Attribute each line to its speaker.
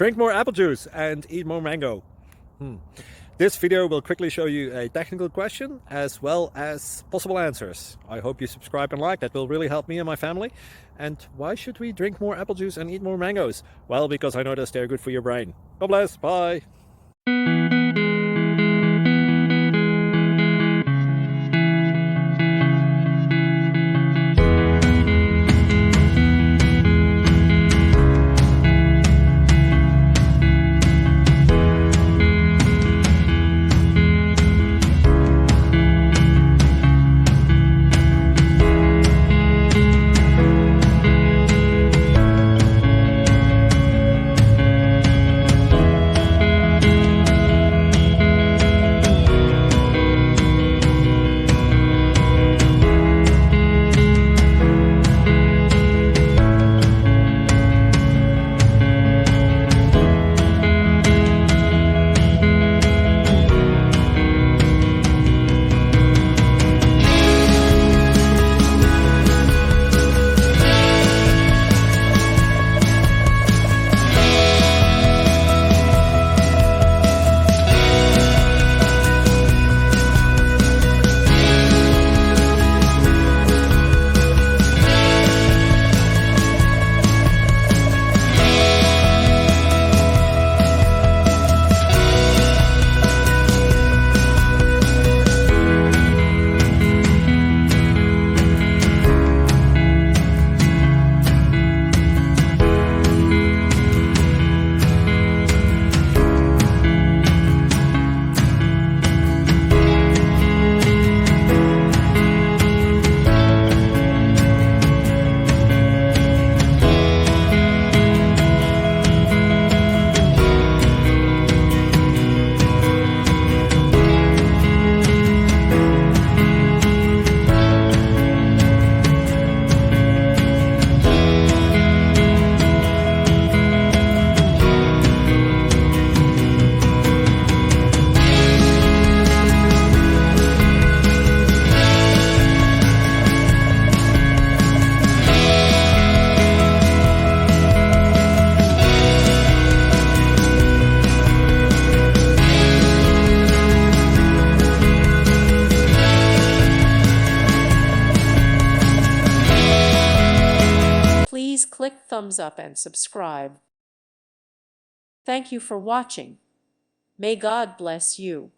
Speaker 1: Drink more apple juice and eat more mango. This video will quickly show you a technical question as well as possible answers. I hope you subscribe and like, that will really help me and my family. And why should we drink more apple juice and eat more mangoes? Well, because I noticed they're good for your brain. God bless, bye.
Speaker 2: Please click thumbs up and subscribe. Thank you for watching. May God bless you.